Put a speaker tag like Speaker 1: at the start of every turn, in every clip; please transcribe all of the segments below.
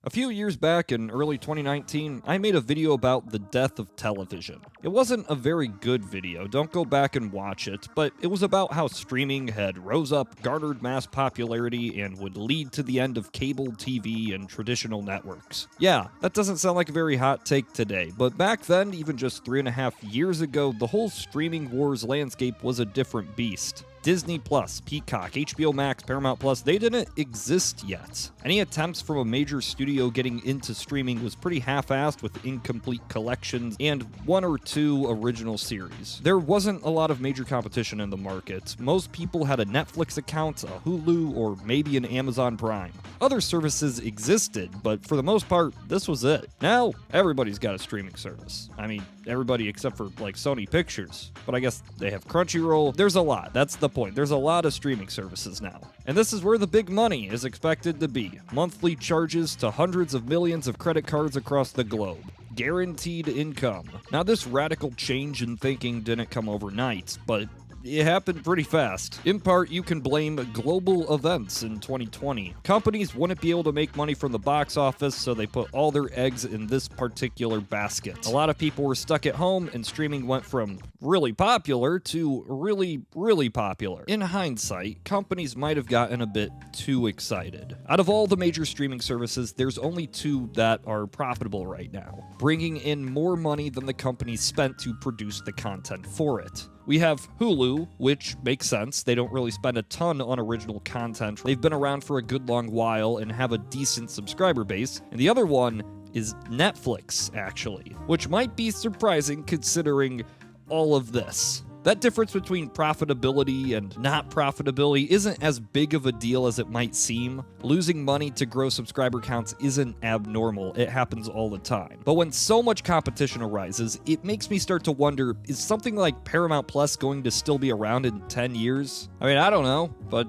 Speaker 1: A few years back in early 2019, I made a video about the death of television. It wasn't a very good video, don't go back and watch it, but it was about how streaming had rose up, garnered mass popularity, and would lead to the end of cable TV and traditional networks. Yeah, that doesn't sound like a very hot take today, but back then, even just 3.5 years ago, the whole streaming wars landscape was a different beast. Disney+, Peacock, HBO Max, Paramount+, they didn't exist yet. Any attempts from a major studio getting into streaming was pretty half-assed with incomplete collections and 1 or 2 original series. There wasn't a lot of major competition in the market. Most people had a Netflix account, a Hulu, or maybe an Amazon Prime. Other services existed, but for the most part, this was it. Now, everybody's got a streaming service. I mean, everybody except for, like, Sony Pictures. But I guess they have Crunchyroll. There's a lot. That's the point. There's a lot of streaming services now. And this is where the big money is expected to be. Monthly charges to hundreds of millions of credit cards across the globe. Guaranteed income. Now, this radical change in thinking didn't come overnight, but it happened pretty fast. In part, you can blame global events in 2020. Companies wouldn't be able to make money from the box office, so they put all their eggs in this particular basket. A lot of people were stuck at home, and streaming went from really popular to really popular. In hindsight, companies might have gotten a bit too excited. Out of all the major streaming services, there's only 2 that are profitable right now, bringing in more money than the company spent to produce the content for it. We have Hulu, which makes sense. They don't really spend a ton on original content. They've been around for a good long while and have a decent subscriber base. And the other one is Netflix, actually, which might be surprising considering all of this. That difference between profitability and not profitability isn't as big of a deal as it might seem. Losing money to grow subscriber counts isn't abnormal. It happens all the time. But when so much competition arises, it makes me start to wonder, is something like Paramount Plus going to still be around in 10 years? I mean, I don't know, but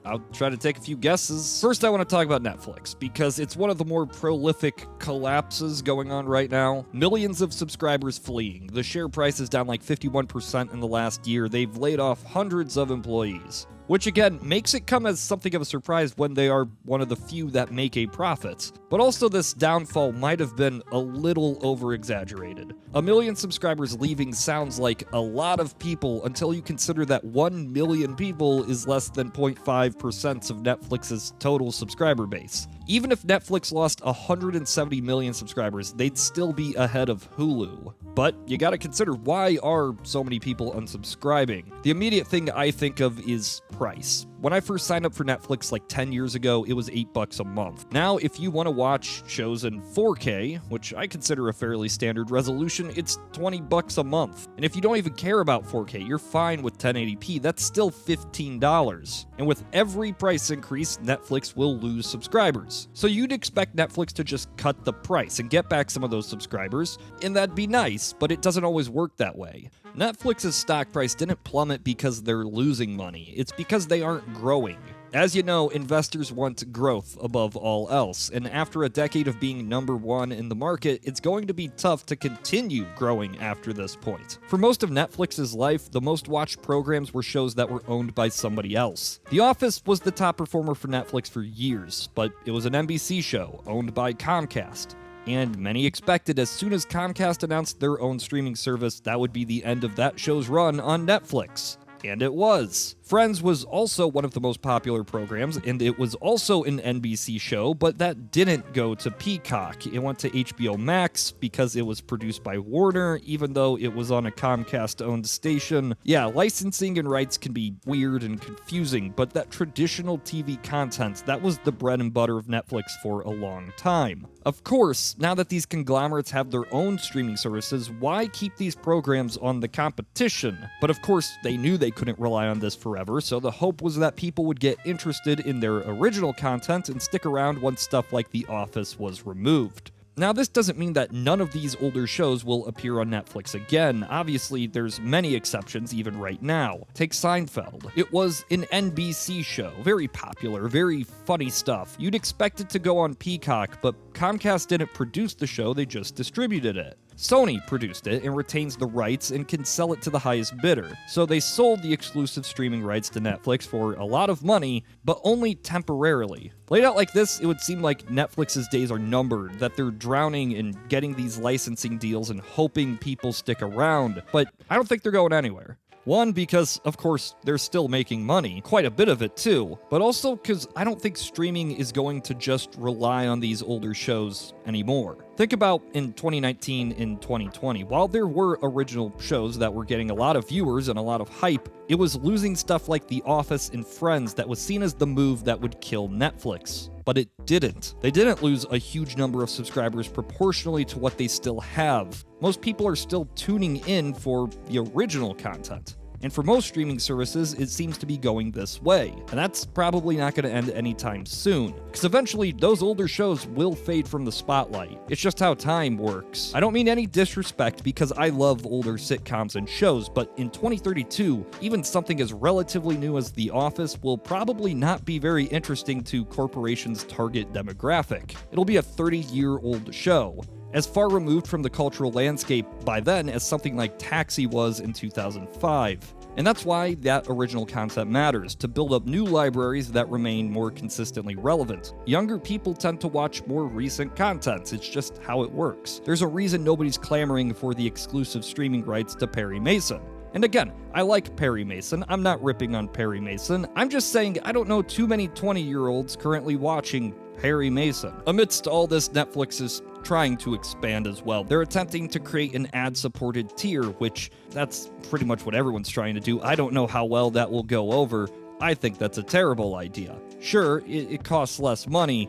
Speaker 1: I'll try to take a few guesses. First, I want to talk about Netflix, because it's one of the more prolific collapses going on right now. Millions of subscribers fleeing. The share price is down like 51% in the last year. They've laid off hundreds of employees, which again makes it come as something of a surprise when they are one of the few that make a profit. But also, this downfall might have been a little over-exaggerated. 1 million subscribers leaving sounds like a lot of people until you consider that 1 million people is less than 0.5% of Netflix's total subscriber base. Even if Netflix lost 170 million subscribers, they'd still be ahead of Hulu. But you gotta consider, why are so many people unsubscribing? The immediate thing I think of is price. When I first signed up for Netflix like 10 years ago, it was $8 a month. Now, if you want to watch shows in 4K, which I consider a fairly standard resolution, it's $20 a month. And if you don't even care about 4K, you're fine with 1080p, that's still $15. And with every price increase, Netflix will lose subscribers. So you'd expect Netflix to just cut the price and get back some of those subscribers, and that'd be nice, but it doesn't always work that way. Netflix's stock price didn't plummet because they're losing money, it's because they aren't growing. As you know, investors want growth above all else, and after a decade of being number 1 in the market, it's going to be tough to continue growing after this point. For most of Netflix's life, the most watched programs were shows that were owned by somebody else. The Office was the top performer for Netflix for years, but it was an NBC show owned by Comcast. And many expected as soon as Comcast announced their own streaming service, that would be the end of that show's run on Netflix. And it was. Friends was also one of the most popular programs, and it was also an NBC show, but that didn't go to Peacock. It went to HBO Max because it was produced by Warner, even though it was on a Comcast-owned station. Yeah, licensing and rights can be weird and confusing, but that traditional TV content, that was the bread and butter of Netflix for a long time. Of course, now that these conglomerates have their own streaming services, why keep these programs on the competition? But of course, they knew they couldn't rely on this forever, so the hope was that people would get interested in their original content and stick around once stuff like The Office was removed. Now, this doesn't mean that none of these older shows will appear on Netflix again. Obviously, there's many exceptions even right now. Take Seinfeld. It was an NBC show, very popular, very funny stuff. You'd expect it to go on Peacock, but Comcast didn't produce the show, they just distributed it. Sony produced it and retains the rights and can sell it to the highest bidder. So they sold the exclusive streaming rights to Netflix for a lot of money, but only temporarily. Laid out like this, it would seem like Netflix's days are numbered, that they're drowning in getting these licensing deals and hoping people stick around, but I don't think they're going anywhere. One, because, of course, they're still making money, quite a bit of it too, but also because I don't think streaming is going to just rely on these older shows anymore. Think about in 2019 and 2020, while there were original shows that were getting a lot of viewers and a lot of hype, it was losing stuff like The Office and Friends that was seen as the move that would kill Netflix. But it didn't. They didn't lose a huge number of subscribers proportionally to what they still have. Most people are still tuning in for the original content. And for most streaming services, it seems to be going this way. And that's probably not going to end anytime soon, because eventually those older shows will fade from the spotlight. It's just how time works. I don't mean any disrespect, because I love older sitcoms and shows, but in 2032, even something as relatively new as The Office will probably not be very interesting to corporations' target demographic. It'll be a 30-year-old show, as far removed from the cultural landscape by then as something like Taxi was in 2005. And that's why that original content matters, to build up new libraries that remain more consistently relevant. Younger people tend to watch more recent content, it's just how it works. There's a reason nobody's clamoring for the exclusive streaming rights to Perry Mason. And again, I like Perry Mason, I'm not ripping on Perry Mason, I'm just saying I don't know too many 20-year-olds currently watching Perry Mason. Amidst all this, Netflix is trying to expand as well. They're attempting to create an ad-supported tier, which that's pretty much what everyone's trying to do. I don't know how well that will go over. I think that's a terrible idea. Sure, it costs less money,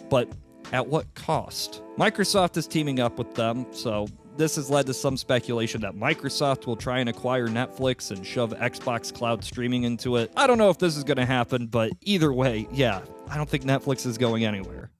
Speaker 1: but at what cost? Microsoft is teaming up with them, so this has led to some speculation that Microsoft will try and acquire Netflix and shove Xbox Cloud streaming into it. I don't know if this is going to happen, but either way, yeah, I don't think Netflix is going anywhere.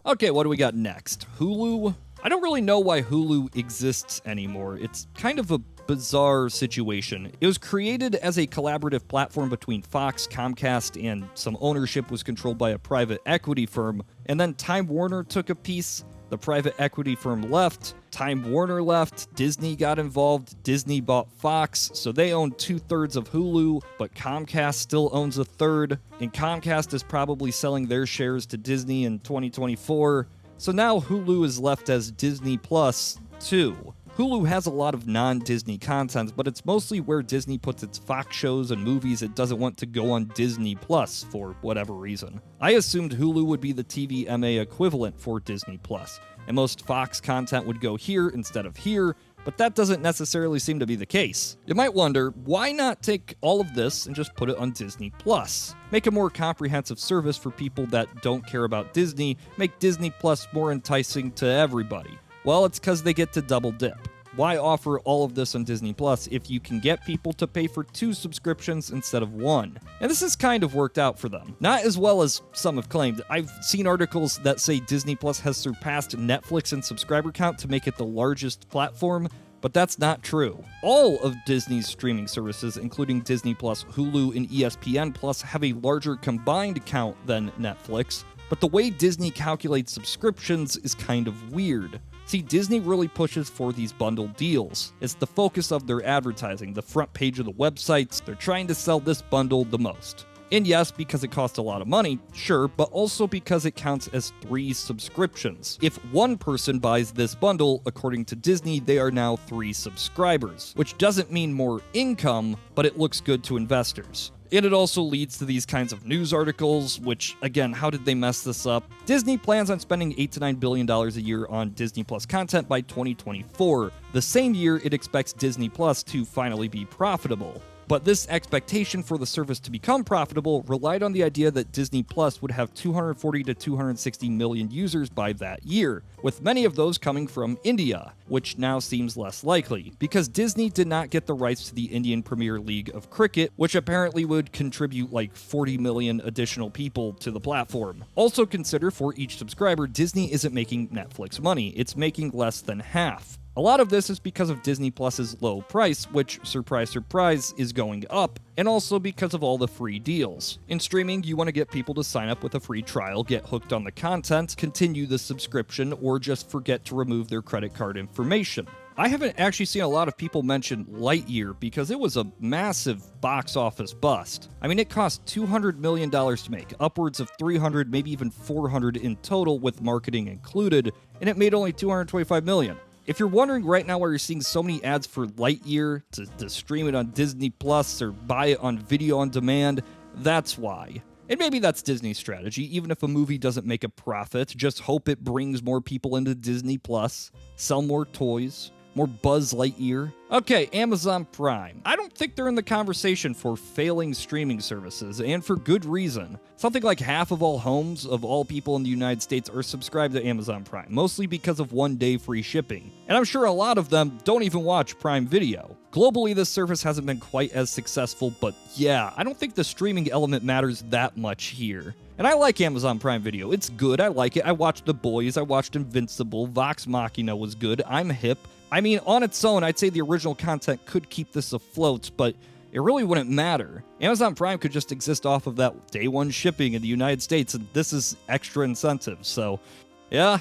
Speaker 1: Okay, what do we got next? Hulu? I don't really know why Hulu exists anymore. It's kind of a bizarre situation. It was created as a collaborative platform between Fox, Comcast, and some ownership was controlled by a private equity firm. And then Time Warner took a piece, the private equity firm left, Time Warner left, Disney got involved, Disney bought Fox, so they own 2/3 of Hulu, but Comcast still owns a third, and Comcast is probably selling their shares to Disney in 2024. So now Hulu is left as Disney Plus 2. Hulu has a lot of non-Disney content, but it's mostly where Disney puts its Fox shows and movies it doesn't want to go on Disney Plus for whatever reason. I assumed Hulu would be the TVMA equivalent for Disney Plus, and most Fox content would go here instead of here, but that doesn't necessarily seem to be the case. You might wonder, why not take all of this and just put it on Disney Plus? Make a more comprehensive service for people that don't care about Disney, make Disney Plus more enticing to everybody. Well, it's because they get to double dip. Why offer all of this on Disney Plus if you can get people to pay for 2 subscriptions instead of 1? And this has kind of worked out for them. Not as well as some have claimed. I've seen articles that say Disney Plus has surpassed Netflix in subscriber count to make it the largest platform, but that's not true. All of Disney's streaming services, including Disney Plus, Hulu, and ESPN Plus, have a larger combined count than Netflix, but the way Disney calculates subscriptions is kind of weird. See, Disney really pushes for these bundled deals. It's the focus of their advertising, the front page of the websites. They're trying to sell this bundle the most. And yes, because it costs a lot of money, sure, but also because it counts as 3 subscriptions. If one person buys this bundle, according to Disney, they are now 3 subscribers, which doesn't mean more income, but it looks good to investors. And it also leads to these kinds of news articles, which, again, how did they mess this up? Disney plans on spending $8 to $9 billion a year on Disney Plus content by 2024. The same year, it expects Disney Plus to finally be profitable. But this expectation for the service to become profitable relied on the idea that Disney Plus would have 240 to 260 million users by that year, with many of those coming from India, which now seems less likely, because Disney did not get the rights to the Indian Premier League of Cricket, which apparently would contribute like 40 million additional people to the platform. Also consider, for each subscriber, Disney isn't making Netflix money, it's making less than half. A lot of this is because of Disney Plus's low price, which, surprise, surprise, is going up, and also because of all the free deals. In streaming, you want to get people to sign up with a free trial, get hooked on the content, continue the subscription, or just forget to remove their credit card information. I haven't actually seen a lot of people mention Lightyear because it was a massive box office bust. I mean, it cost $200 million to make, upwards of $300, maybe even $400 in total with marketing included, and it made only $225 million. If you're wondering right now why you're seeing so many ads for Lightyear to stream it on Disney Plus or buy it on video on demand, that's why. And maybe that's Disney's strategy. Even if a movie doesn't make a profit, just hope it brings more people into Disney Plus, sell more toys, more Buzz Lightyear. Okay, Amazon Prime. I don't think they're in the conversation for failing streaming services, and for good reason. Something like half of all homes of all people in the United States are subscribed to Amazon Prime, mostly because of one-day free shipping. And I'm sure a lot of them don't even watch Prime Video. Globally, this service hasn't been quite as successful, but yeah, I don't think the streaming element matters that much here. And I like Amazon Prime Video. It's good, I like it. I watched The Boys, I watched Invincible, Vox Machina was good, I'm hip. I mean, on its own, I'd say the original content could keep this afloat, but it really wouldn't matter. Amazon Prime could just exist off of that day one shipping in the United States, and this is extra incentive. So, yeah,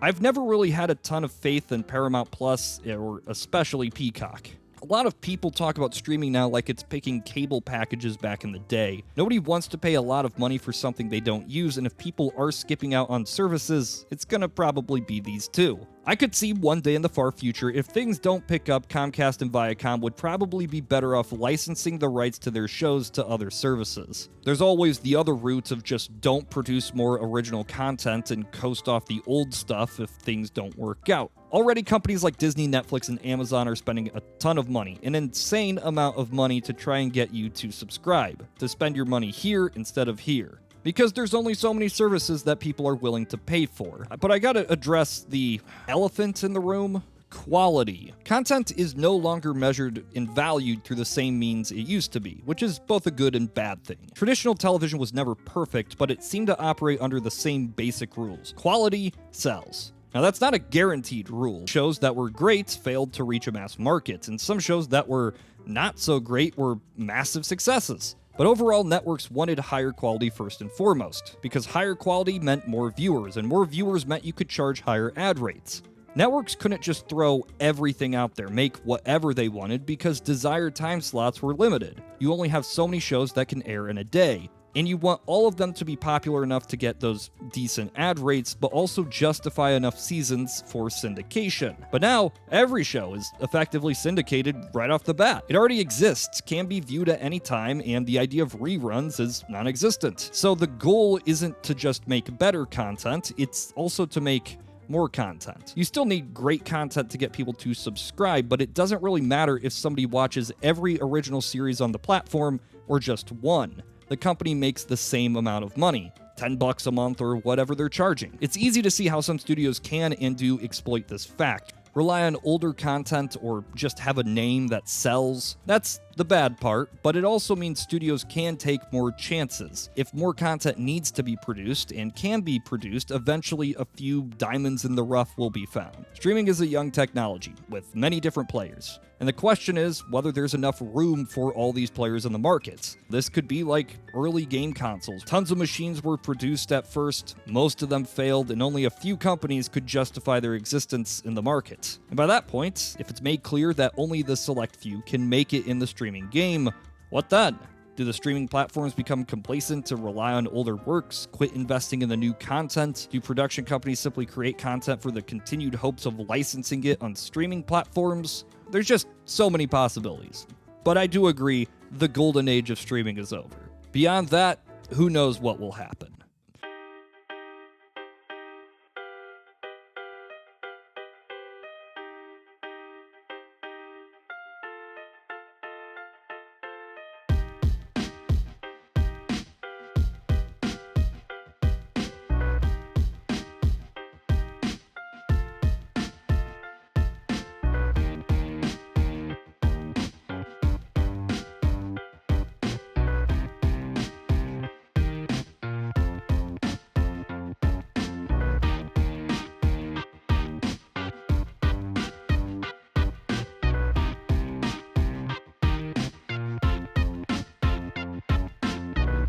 Speaker 1: I've never really had a ton of faith in Paramount Plus, or especially Peacock. A lot of people talk about streaming now like it's picking cable packages back in the day. Nobody wants to pay a lot of money for something they don't use, and if people are skipping out on services, it's gonna probably be these two. I could see one day in the far future, if things don't pick up, Comcast and Viacom would probably be better off licensing the rights to their shows to other services. There's always the other route of just don't produce more original content and coast off the old stuff if things don't work out. Already, companies like Disney, Netflix, and Amazon are spending a ton of money, an insane amount of money to try and get you to subscribe, to spend your money here instead of here. Because there's only so many services that people are willing to pay for. But I gotta address the elephant in the room. Quality. Content is no longer measured and valued through the same means it used to be, which is both a good and bad thing. Traditional television was never perfect, but it seemed to operate under the same basic rules. Quality sells. Now, that's not a guaranteed rule. Shows that were great failed to reach a mass market, and some shows that were not so great were massive successes. But overall, networks wanted higher quality first and foremost, because higher quality meant more viewers, and more viewers meant you could charge higher ad rates. Networks couldn't just throw everything out there, make whatever they wanted, because desired time slots were limited. You only have so many shows that can air in a day, and you want all of them to be popular enough to get those decent ad rates, but also justify enough seasons for syndication. But now, every show is effectively syndicated right off the bat. It already exists, can be viewed at any time, and the idea of reruns is non-existent. So the goal isn't to just make better content, it's also to make more content. You still need great content to get people to subscribe, but it doesn't really matter if somebody watches every original series on the platform or just one. The company makes the same amount of money, $10 a month or whatever they're charging. It's easy to see how some studios can and do exploit this fact. Rely on older content or just have a name that sells. That's the bad part, but it also means studios can take more chances. If more content needs to be produced and can be produced, eventually a few diamonds in the rough will be found. Streaming is a young technology with many different players. And the question is whether there's enough room for all these players in the market. This could be like early game consoles. Tons of machines were produced at first, most of them failed, and only a few companies could justify their existence in the market. And by that point, if it's made clear that only the select few can make it in the streaming game, what then? Do the streaming platforms become complacent to rely on older works, quit investing in the new content? Do production companies simply create content for the continued hopes of licensing it on streaming platforms? There's just so many possibilities. But I do agree, the golden age of streaming is over. Beyond that, who knows what will happen.